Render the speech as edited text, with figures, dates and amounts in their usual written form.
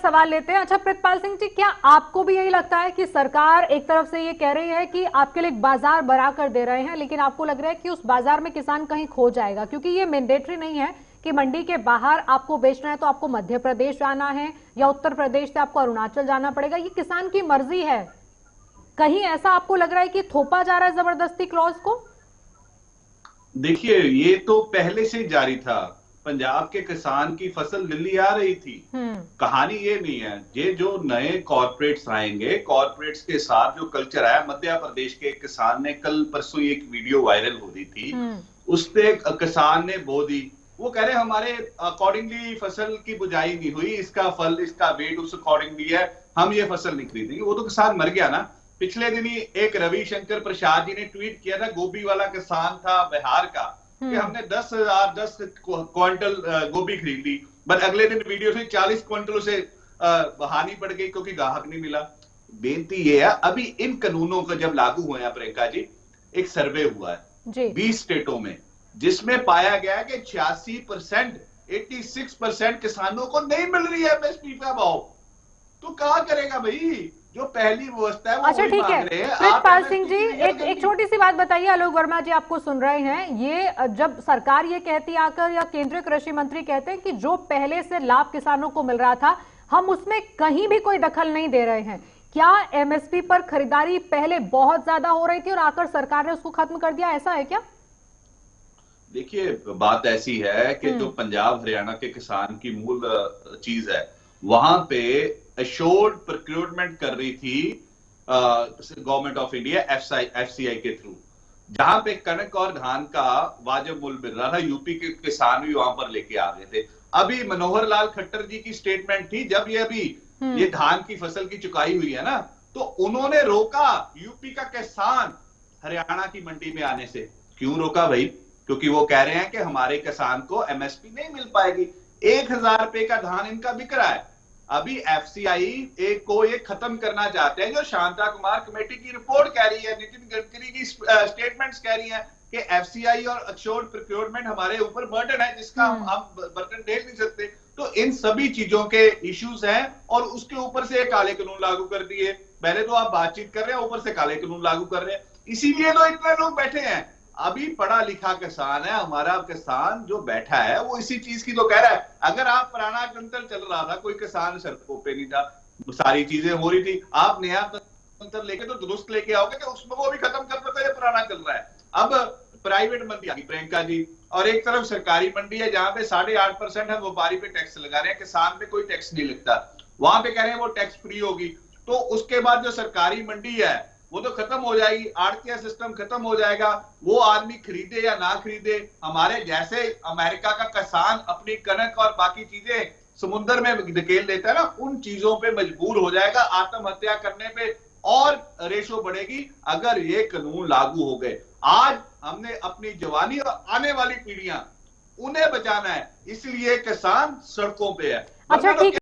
सवाल लेते हैं। अच्छा प्रितपाल सिंह जी, क्या आपको भी यही लगता है कि सरकार एक तरफ से ये कह रही है कि आपके लिए एक बाजार बना कर दे रहे हैं, लेकिन आपको लग रहा है कि उस बाजार में किसान कहीं खो जाएगा? क्योंकि ये मैंडेटरी नहीं है कि मंडी के बाहर आपको बेचना है तो आपको मध्य प्रदेश जाना है या उत्तर प्रदेश से आपको अरुणाचल जाना पड़ेगा। ये किसान की मर्जी है। कहीं ऐसा आपको लग रहा है कि थोपा जा रहा है जबरदस्ती क्लॉज को? देखिए, ये तो पहले से जारी था। पंजाब के किसान की फसल दिल्ली आ रही थी। कहानी ये नहीं है। ये जो नए कॉर्पोरेट्स आएंगे, कॉर्पोरेट्स के साथ जो कल्चर आया, मध्य प्रदेश के किसान ने कल परसों एक वीडियो वायरल हो रही थी, उससे किसान ने बो दी। वो कह रहे हमारे अकॉर्डिंगली फसल की बुझाई नहीं हुई, इसका फल इसका वेट उस अकॉर्डिंगली है, हम ये फसल नहीं खरीदेंगे। वो तो किसान मर गया ना। पिछले दिन ही एक रविशंकर प्रसाद जी ने ट्वीट किया था, गोभी वाला किसान था बिहार का, कि हमने 10 क्विंटल गोभी खरीद ली, बट अगले दिन वीडियो से 40 क्विंटल से हानि पड़ गई क्योंकि ग्राहक नहीं मिला। बेनती ये है, अभी इन कानूनों का जब लागू हुए हैं प्रियंका जी, एक सर्वे हुआ है 20 स्टेटों में, जिसमें पाया गया है कि 86%, 86% किसानों को नहीं मिल रही है एमएसपी का भाव। तो क्या करेगा भाई? जो पहली व्यवस्था है वो अच्छा ठीक है। प्रितपाल सिंह जी, एक छोटी सी बात बताइए, आलोक वर्मा जी आपको सुन रहे हैं। ये जब सरकार ये कहती आकर या केंद्रीय कृषि मंत्री कहते हैं कि जो पहले से लाभ किसानों को मिल रहा था हम उसमें कहीं भी कोई दखल नहीं दे रहे हैं, क्या एमएसपी पर खरीदारी पहले बहुत ज्यादा हो रही थी और आकर सरकार ने उसको खत्म कर दिया, ऐसा है क्या? देखिए, बात ऐसी है कि जो पंजाब हरियाणा के किसान की मूल चीज है, वहां पे एश्योर्ड प्रोक्योरमेंट कर रही थी गवर्नमेंट ऑफ इंडिया एफसीआई के थ्रू, जहां पे कनक और धान का वाजिब मूल्य मिल रहा था। यूपी के किसान भी वहां पर लेके आ गए थे। अभी मनोहर लाल खट्टर जी की स्टेटमेंट थी, जब ये धान की फसल की चुकाई हुई है ना, तो उन्होंने रोका यूपी का किसान हरियाणा की मंडी में आने से। क्यों रोका भाई? क्योंकि वो कह रहे हैं कि हमारे किसान को एमएसपी नहीं मिल पाएगी। 1000 रुपए का धान इनका बिक रहा है। अभी एफसीआई को ये खत्म करना चाहते हैं। जो शांता कुमार कमेटी की रिपोर्ट कह रही है, नितिन गडकरी की स्टेटमेंट्स कह रही हैं कि एफसीआई और एश्योर्ड प्रोक्योरमेंट हमारे ऊपर बर्डन है, जिसका हम बर्डन देख नहीं सकते। तो इन सभी चीजों के इश्यूज हैं और उसके ऊपर से काले कानून लागू कर दिए। पहले तो आप बातचीत कर रहे हैं, ऊपर से काले कानून लागू कर रहे हैं। इसीलिए तो इतने लोग बैठे हैं। अभी पढ़ा लिखा किसान है हमारा, किसान जो बैठा है वो इसी चीज की तो कह रहा है। अगर आप पुराना तंत्र चल रहा था, कोई किसान सड़कों पे नहीं था, सारी चीजें हो रही थी, आप नया तंत्र लेके तो दुरुस्त लेके आओगे कि उसमें वो भी खत्म कर दो, ये पुराना चल रहा है। अब प्राइवेट मंडी आ गई प्रियंका जी, और एक तरफ सरकारी मंडी है जहां पे 8.5% हम व्यापारी पे टैक्स लगा रहे हैं, किसान पे कोई टैक्स नहीं लगता। वहां पे कह रहे हैं वो टैक्स फ्री होगी। तो उसके बाद जो सरकारी मंडी है वो तो खत्म हो जाएगी, आड़तिया सिस्टम खत्म हो जाएगा। वो आदमी खरीदे या ना खरीदे, हमारे जैसे अमेरिका का किसान अपनी कनक और बाकी चीजें समुद्र में धकेल देता है ना, उन चीजों पे मजबूर हो जाएगा, आत्महत्या करने पे और रेशो बढ़ेगी अगर ये कानून लागू हो गए। आज हमने अपनी जवानी और आने वाली पीढ़ियां उन्हें बचाना है, इसलिए किसान सड़कों पे है। अच्छा ठीक